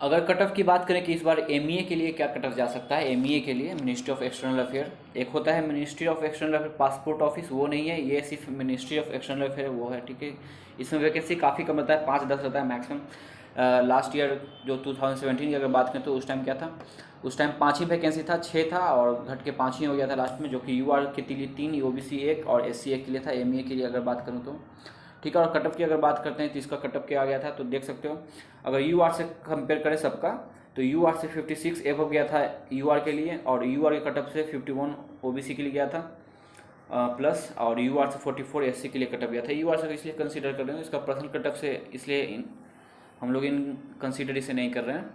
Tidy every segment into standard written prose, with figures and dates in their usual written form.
अगर cut off की बात करें कि इस बार एमईए के लिए क्या कट ऑफ जा सकता है, एमईए के लिए मिनिस्ट्री ऑफ एक्सटर्नल अफेयर, एक होता है ministry of external affair passport office, वो नहीं है, ये सिर्फ मिनिस्ट्री ऑफ एक्सटर्नल अफेयर वो है, ठीक है। इसमें वैकेंसी काफ़ी कम रहता है, 5-10 रहता है मैक्सिमम। लास्ट ईयर जो 2017 की अगर बात करें तो उस टाइम क्या था, उस टाइम 5 ही वैकेंसी था, 6 था और घट के 5 ही हो गया था लास्ट में, जो कि यूआर के लिए 3, ओबीसी 1 और एससी 1 के लिए था। एमईए के लिए अगर बात करूँ तो ठीक है। और कटअप की अगर बात करते हैं तो इसका कटअप क्या आ गया था, तो देख सकते हो अगर यूआर से कंपेयर करें सबका, तो यूआर से 56 एबव गया था यूआर के लिए, और यूआर के कटअप से 51 ओबीसी के लिए गया था प्लस, और यूआर से 44 एससी के लिए कटअप गया था। यूआर से इसलिए कंसीडर कर रहे हैं, इसका पर्सनल कटअप से इसलिए हम लोग इन कंसीडर इसे नहीं कर रहे हैं,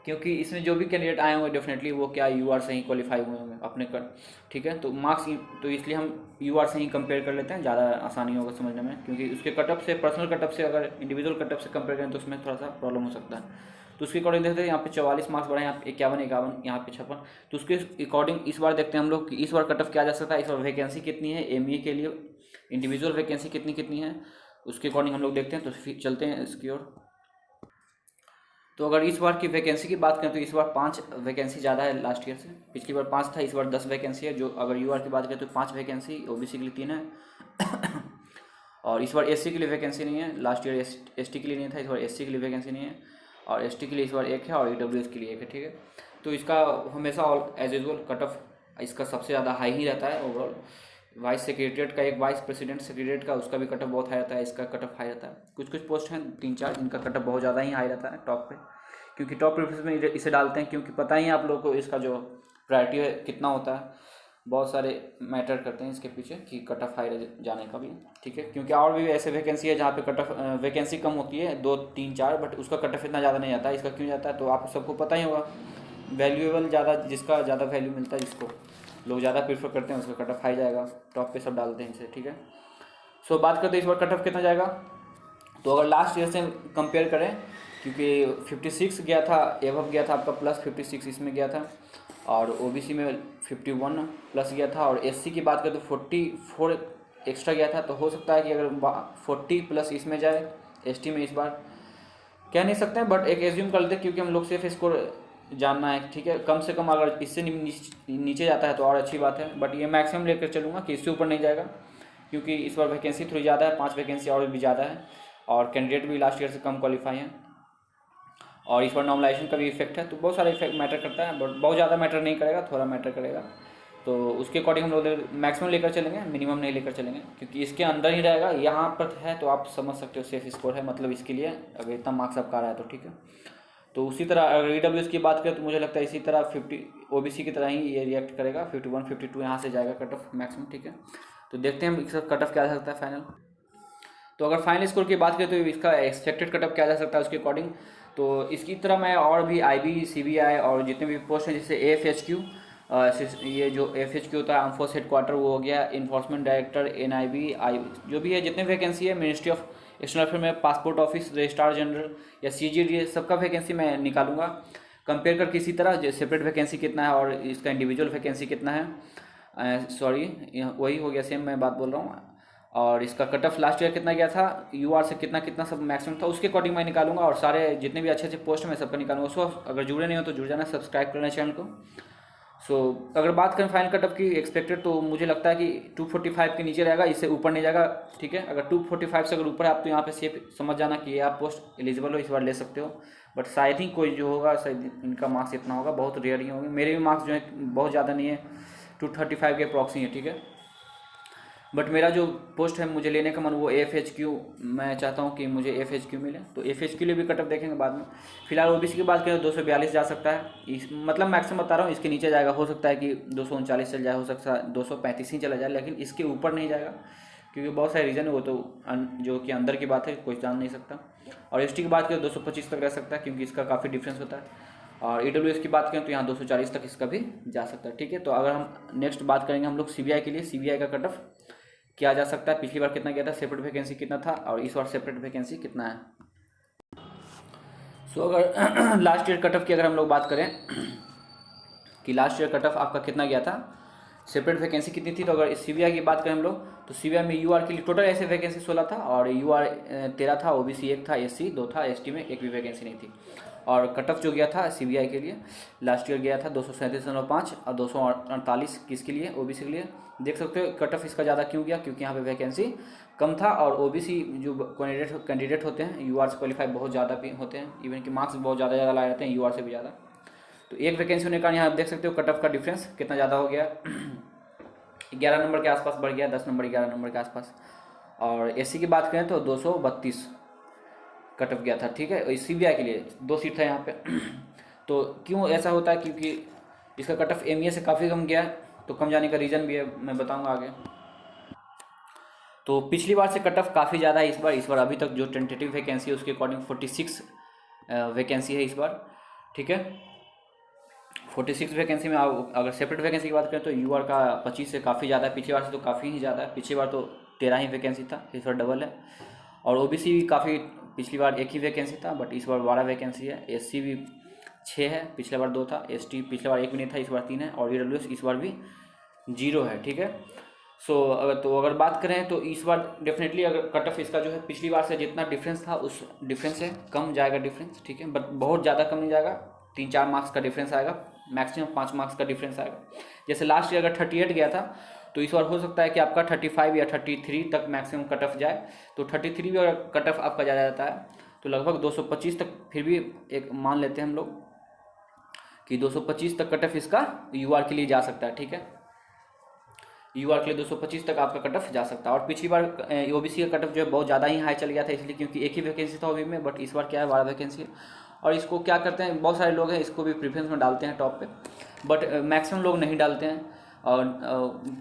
क्योंकि इसमें जो भी कैंडिडेट आए होंगे डेफिनेटली वो क्या यूआर से ही क्वालिफाई हुए होंगे अपने कर, ठीक है। तो मार्क्स तो इसलिए हम यूआर से ही कंपेयर कर लेते हैं, ज़्यादा आसानी होगा समझने में, क्योंकि उसके कटअप से, पर्सनल कटअप से अगर इंडिविजुअल कटअप से कंपेयर करें तो उसमें थोड़ा सा प्रॉब्लम हो सकता है। तो उसके अकॉर्डिंग देखते हैं यहाँ पे 44 मार्क्स बढ़े, यहाँ पे 51, यहाँ पे 56। तो उसके अकॉर्डिंग इस बार देखते हैं हम लोग कि इस बार कटअप क्या जा सकता है, इस बार वैकेंसी कितनी है एमईए के लिए, इंडिविजुअल वैकेंसी कितनी कितनी है, उसके अकॉर्डिंग हम लोग देखते हैं। तो फिर चलते हैं इसकी ओर। तो अगर इस बार की वैकेंसी की बात करें तो इस बार 5 वैकेंसी ज़्यादा है लास्ट ईयर से, पिछली बार 5 था, इस बार 10 वैकेंसी है। जो अगर यूआर की बात करें तो 5 वैकेंसी, ओबीसी के लिए 3 है और इस बार एससी के लिए वैकेंसी नहीं है, लास्ट ईयर एसटी के लिए नहीं था, इस बार एससी के लिए वैकेंसी नहीं है, और एसटी के लिए इस बार 1 है और ईडब्ल्यूएस के लिए 1 है, ठीक है। तो इसका हमेशा एज यूजल कट ऑफ इसका सबसे ज़्यादा हाई ही रहता है ओवरऑल। वाइस सेक्रेटरीट का, एक वाइस प्रेसिडेंट सेक्रेटरीट का, उसका भी कट ऑफ बहुत हाई रहता है, इसका कट ऑफ हाई रहता है। कुछ कुछ पोस्ट हैं 3-4 जिनका कट ऑफ बहुत ज़्यादा ही हाई रहता है टॉप पे, क्योंकि टॉप प्रेफरेंस में इसे डालते हैं, क्योंकि पता ही है आप लोगों को इसका जो प्रायोरिटी है कितना होता है, बहुत सारे मैटर करते हैं इसके पीछे कि कट ऑफ हाई जाने का भी, ठीक है। क्योंकि और भी ऐसे वैकेंसी है जहाँ पे कट ऑफ वैकेंसी कम होती है 2-3-4, बट उसका कट ऑफ इतना ज़्यादा नहीं आता है। इसका क्यों जाता है तो आप सबको पता ही होगा, वैल्यूएबल ज़्यादा, जिसका ज़्यादा वैल्यू मिलता है, जिसको लोग ज़्यादा प्रीफर करते हैं, उसका कट ऑफ हाई जाएगा, टॉप पे सब डालते हैं इसे, ठीक है। सो बात करते हैं इस बार कट ऑफ कितना जाएगा। तो अगर लास्ट ईयर से कंपेयर करें, क्योंकि 56 गया था, एवब गया था आपका प्लस 56 इसमें गया था, और ओबीसी में 51 प्लस गया था, और एससी की बात करें तो 44 एक्स्ट्रा गया था। तो हो सकता है कि अगर 40 प्लस इसमें जाए एसटी में, इस बार कह नहीं सकते हैं, बट एक एज्यूम कर लेते हैं, क्योंकि हम लोग सिर्फ स्कोर जानना है, ठीक है। कम से कम अगर इससे नीचे जाता है तो और अच्छी बात है, बट ये मैक्सिमम लेकर चलूँगा कि इससे ऊपर नहीं जाएगा, क्योंकि इस बार वैकेंसी थोड़ी ज़्यादा है, 5 वैकेंसी और भी ज़्यादा है, और कैंडिडेट भी लास्ट ईयर से कम क्वालिफाई हैं, और इस बार नॉर्मलाइजेशन का भी इफेक्ट है। तो बहुत सारे इफेक्ट मैटर करता है, बट बहुत ज़्यादा मैटर नहीं करेगा, थोड़ा मैटर करेगा। तो उसके अकॉर्डिंग हम लोग मैक्सिमम लेकर चलेंगे, मिनिमम नहीं लेकर चलेंगे, क्योंकि इसके अंदर ही रहेगा। यहाँ पर है तो आप समझ सकते हो सेफ स्कोर है, मतलब इसके लिए अगर इतना मार्क्स आपका आ रहा है तो, ठीक है। तो उसी तरह अगर ईडब्ल्यूएस की बात करें तो मुझे लगता है इसी तरह 50 ओबीसी की तरह ही ये रिएक्ट करेगा, 51-52 यहाँ से जाएगा कट ऑफ मैक्सिमम, ठीक है। तो देखते हैं इसका कट ऑफ क्या आ सकता है फाइनल। तो अगर फाइनल स्कोर की बात करें तो इसका एक्सपेक्टेड कटअप क्या जा सकता है उसके अकॉर्डिंग। तो इसकी तरह मैं और भी आईबी, सीबीआई और जितने भी पोस्ट हैं, जैसे एएफएचक्यू, ये जो एएफएचक्यू होता है आर्म फोर्स हेडक्वार्टर, वो हो गया, इन्फोर्समेंट डायरेक्टर, एनआईबी, आई, जो भी है जितने वैकेंसी है, मिनिस्ट्री ऑफ एक्सटर्नल अफेयर में पासपोर्ट ऑफिस, रजिस्ट्रार जनरल या सीजीडी, सबका वैकेंसी मैं निकालूंगा कंपेयर कर किसी तरह, सेपरेट वैकेंसी कितना है और इसका इंडिविजुअल वैकेंसी कितना है, सॉरी वही हो गया, सेम मैं बात बोल रहा हूँ। और इसका कट ऑफ लास्ट ईयर कितना गया था, यूआर से कितना कितना सब मैक्सिमम था, उसके अकॉर्डिंग मैं निकालूंगा, और सारे जितने भी अच्छे अच्छे पोस्ट मैं सबका निकालूंगा। सो अगर जुड़े नहीं हो तो जुड़ जाना, सब्सक्राइब करना चैनल को। सो अगर बात करें फाइनल कट ऑफ की एक्सपेक्टेड, तो मुझे लगता है कि 245 के नीचे रहेगा, इससे ऊपर नहीं जाएगा, ठीक है। अगर 245 से अगर ऊपर है आप तो यहाँ पे सेफ समझ जाना कि ये आप पोस्ट एलिजिबल हो, इस बार ले सकते हो। बट शायद ही कोई जो होगा, शायद इनका मार्क्स इतना होगा, बहुत रेयर ही होंगे। मेरे भी मार्क्स जो है बहुत ज़्यादा नहीं है, 235 के अप्रॉक्स ही है, ठीक है। बट मेरा जो पोस्ट है मुझे लेने का मन, वो एएफएचक्यू, मैं चाहता हूँ कि मुझे एएफएचक्यू मिले, तो एएफएचक्यू लिए भी कटअप देखेंगे बाद में। फिलहाल ओबीसी की बात करें तो 242 जा सकता है, इस मतलब मैक्सिमम बता रहा हूँ, इसके नीचे जाएगा, हो सकता है कि 239 चल जाए, हो सकता है 235 ही चला जाए, लेकिन इसके ऊपर नहीं जाएगा, क्योंकि बहुत सारे रीज़न है, वो तो जो कि अंदर की बात है, कोई जान नहीं सकता। और एसटी की बात करें 225 तक रह सकता है, क्योंकि इसका काफ़ी डिफरेंस होता है। और ईडब्ल्यूएस की बात करें तो यहाँ 240 तक इसका भी जा सकता है, ठीक है। तो अगर हम नेक्स्ट बात करेंगे हम लोग सीबीआई के लिए, सीबीआई का कट ऑफ क्या जा सकता है, पिछली बार कितना गया था, सेपरेट वैकेंसी कितना था, और इस बार सेपरेट वैकेंसी कितना है। सो अगर लास्ट ईयर कट ऑफ की अगर हम लोग बात करें कि लास्ट ईयर कट ऑफ आपका कितना गया था, सेपरेट वैकेंसी कितनी थी, तो अगर CBI की बात करें हम लोग तो CBI में UR के लिए टोटल ऐसे वैकेंसी 16 था और UR 13 था, OBC 1 था, SC 2 था, ST में एक भी वैकेंसी नहीं थी। और कट ऑफ जो गया था CBI के लिए लास्ट ईयर गया था 237.5 और 248 किसके लिए, OBC के लिए। देख सकते हो कट ऑफ इसका ज़्यादा क्यों गया, क्योंकि यहाँ पे वैकेंसी कम था और OBC जो कैंडिडेट होते हैं UR से क्वालिफाई बहुत ज़्यादा भी होते हैं, इवन कि मार्क्स बहुत ज़्यादा लाए जाते हैं UR से भी ज़्यादा। तो एक वैकेंसी होने के कारण यहाँ आप देख सकते हो कट ऑफ का डिफरेंस कितना ज़्यादा हो गया 11 नंबर के आसपास बढ़ गया, 10 नंबर 11 नंबर के आसपास। और SC की बात करें तो 232 कट ऑफ गया था, ठीक है। CBI के लिए 2 सीट था यहाँ पे तो क्यों ऐसा होता है, क्योंकि इसका कट ऑफ MA से काफ़ी कम गया है, तो कम जाने का रीज़न भी है, मैं बताऊँगा आगे। तो पिछली बार से कट ऑफ काफ़ी ज़्यादा है इस बार अभी तक जो टेंटेटिव वैकेंसी है उसके अकॉर्डिंग 46 वैकेंसी है इस बार, ठीक है। 46 वैकेंसी में अगर सेपरेट वैकेंसी की बात करें तो UR का 25 से काफ़ी ज़्यादा है, पिछली बार से तो काफ़ी ही ज़्यादा है। पिछली बार तो 13 ही वैकेंसी था, इस बार डबल है। और OBC भी काफ़ी, पिछली बार 1 ही वैकेंसी था बट इस बार 12 वैकेंसी है। SC भी 6 है, पिछले बार 2 था। ST पिछले बार 1 भी नहीं था, इस बार 3 है। और EWS इस बार भी 0 है, ठीक है। अगर बात करें तो इस बार डेफिनेटली अगर कट ऑफ इसका जो है पिछली बार से जितना डिफरेंस था उस डिफरेंस से कम जाएगा डिफरेंस, ठीक है। बट बहुत ज़्यादा कम नहीं जाएगा, 3-4 मार्क्स का डिफरेंस आएगा, मैक्सिमम 5 मार्क्स का डिफरेंस आएगा। जैसे लास्ट ईयर अगर 38 गया था तो इस बार हो सकता है कि आपका 35 या 33 तक मैक्सिमम कट ऑफ जाए। तो 33 भी अगर कट ऑफ आपका ज़्यादा जाता है तो लगभग 225 तक, फिर भी एक मान लेते हैं हम लोग कि 225 तक कट ऑफ इसका UR के लिए जा सकता है, ठीक है। UR के लिए 225 तक आपका कट ऑफ जा सकता है। और पिछली बार OBC का कट ऑफ जो है बहुत ज़्यादा ही हाई चल गया था, इसलिए क्योंकि एक ही वैकेंसी था OBC में। बट इस बार क्या है 12 वैकेंसी है और इसको क्या करते हैं, बहुत सारे लोग हैं इसको भी प्रेफरेंस में डालते हैं टॉप पे, बट मैक्सिमम लोग नहीं डालते हैं। और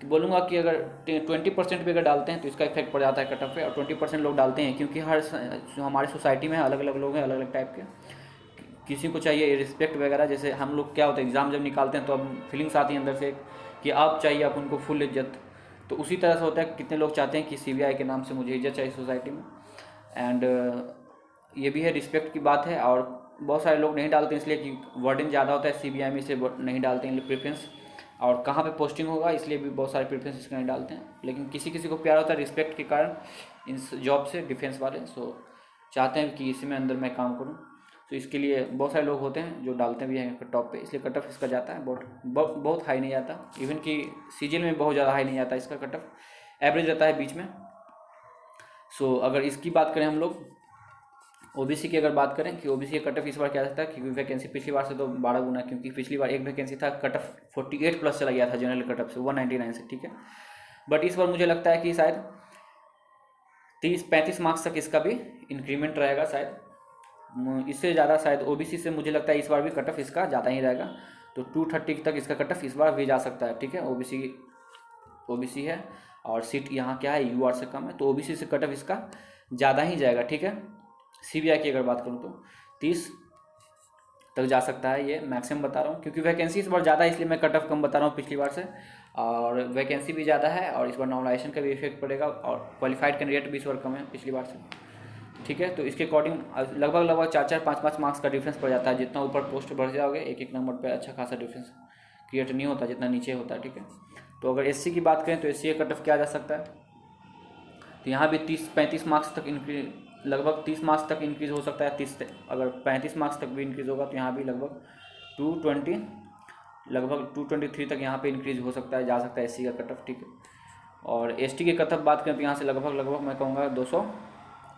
बोलूँगा कि अगर 20% भी अगर डालते हैं तो इसका इफेक्ट पड़ जाता है कट ऑफ पे। और 20% लोग डालते हैं क्योंकि हमारी सोसाइटी में अलग अलग लोग हैं, अलग अलग टाइप के, किसी को चाहिए रिस्पेक्ट वगैरह। जैसे हम लोग क्या होता है एग्ज़ाम जब निकालते हैं तो अब फीलिंग्स आती हैं अंदर से कि आप चाहिए आप उनको फुल इज्जत, तो उसी तरह से होता है। कितने लोग चाहते हैं कि CBI के नाम से मुझे इज्जत चाहिए सोसाइटी में। एंड ये भी है, रिस्पेक्ट की बात है। और बहुत सारे लोग नहीं डालते इसलिए कि वर्डन ज़्यादा होता है CBI में, इसलिए नहीं डालते हैं प्रेफरेंस। और कहाँ पे पोस्टिंग होगा इसलिए भी बहुत सारे प्रेफरेंस इसका नहीं डालते हैं। लेकिन किसी किसी को प्यार होता है रिस्पेक्ट के कारण इस जॉब से, डिफेंस वाले, सो चाहते हैं कि इसी में अंदर मैं काम करूँ। तो इसके लिए बहुत सारे लोग होते हैं जो डालते भी हैं टॉप पे, इसलिए कट ऑफ इसका जाता है बहुत हाई नहीं जाता। इवन कि CGL में बहुत ज़्यादा हाई नहीं जाता इसका कट ऑफ, एवरेज रहता है बीच में। अगर इसकी बात करें हम लोग OBC की अगर बात करें कि OBC का कट ऑफ इस बार क्या रहता है, क्योंकि वैकेंसी पिछली बार से तो 12 गुना, क्योंकि पिछली बार एक वैकेंसी था, कट ऑफ 48 प्लस चला गया था जनरल कट ऑफ से 199 से, ठीक है। बट इस बार मुझे लगता है कि शायद 30-35 मार्क्स तक इसका भी इंक्रीमेंट रहेगा शायद, इससे ज़्यादा शायद OBC से मुझे लगता है इस बार भी कट ऑफ इसका ज़्यादा ही रहेगा। तो 230 तक इसका कट ऑफ इस बार भी जा सकता है, ठीक है। OBC है और सीट यहाँ क्या है UR से कम है, तो OBC से कट ऑफ इसका ज़्यादा ही जाएगा, ठीक है। CBI की अगर बात करूँ तो 30 तक जा सकता है, ये मैक्सिमम बता रहा हूँ क्योंकि वैकेंसी इस बार ज़्यादा है, इसलिए मैं कट ऑफ कम बता रहा हूँ पिछली बार से। और वैकेंसी भी ज़्यादा है और इस बार नॉर्मलाइजेशन का भी इफेक्ट पड़ेगा और क्वालिफाइड कैंडिडेट भी इस बार कम है पिछली बार से, ठीक है। तो इसके अकॉर्डिंग लगभग 4-4, 5-5 मार्क्स का डिफरेंस पड़ जाता है। जितना ऊपर पोस्ट बढ़ जाओगे एक नंबर पे अच्छा खासा डिफरेंस क्रिएट नहीं होता जितना नीचे होता है, ठीक है। तो अगर SC की बात करें तो SC का कट ऑफ क्या जा सकता है, तो यहाँ भी 30-35 मार्क्स तक इंक्रीज, लगभग 30 मार्क्स तक इंक्रीज़ हो सकता है। 30 अगर 35 मार्क्स तक भी इंक्रीज़ होगा तो यहाँ भी लगभग 223 तक यहाँ पे इंक्रीज़ हो सकता है, जा सकता है SC का कट ऑफ, ठीक है। और ST की कट ऑफ बात करें तो यहाँ से लगभग मैं कहूँगा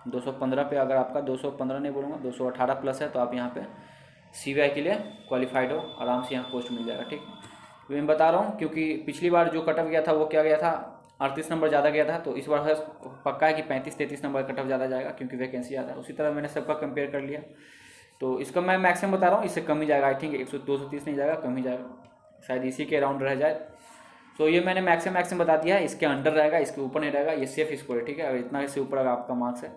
215 पे, अगर आपका 215 नहीं बोलूँगा 218 प्लस है तो आप यहाँ पे CBI के लिए क्वालिफाइड हो, आराम से यहाँ पोस्ट मिल जाएगा, ठीक है। मैं बता रहा हूँ क्योंकि पिछली बार जो कट ऑफ गया था वो क्या गया था 38 नंबर ज़्यादा गया था, तो इस बार पक्का है कि 35-33 नंबर कट ऑफ ज़्यादा जाएगा क्योंकि वैकेंसी ज़्यादा है। उसी तरह मैंने सबका कंपेयर कर लिया, तो इसका मैं मैक्सिमम बता रहा हूँ, इससे कम ही जाएगा। आई थिंक 230 नहीं जाएगा, कम ही जाएगा, शायद इसी के अराउंड रह जाए। तो ये मैंने मैक्सिमम बता दिया है, इसके अंडर रहेगा, इसके ऊपर नहीं रहेगा, ये सेफ स्कोर है, ठीक है। अगर इतना इससे ऊपर अगर आपका मार्क्स है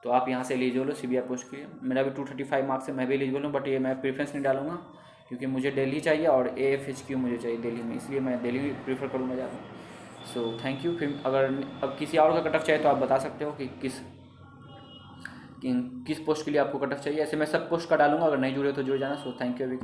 तो आप यहाँ से एलिजिबल हो CBI पोस्ट के लिए। मेरा भी 235 मार्क्स है, मैं भी एलिजिबल हूँ, बट ये मैं प्रेफरेंस नहीं डालूंगा क्योंकि मुझे दिल्ली चाहिए और AFHQ मुझे चाहिए दिल्ली में, इसलिए मैं दिल्ली प्रीफर करूँगा ज़्यादा। So thank you. फिर अगर अब किसी और का कट ऑफ चाहिए तो आप बता सकते हो कि किस पोस्ट के लिए आपको कट ऑफ चाहिए। ऐसे मैं सब पोस्ट का डालूंगा, अगर नहीं जुड़े तो जुड़ जाना। सो थैंक यू अभी।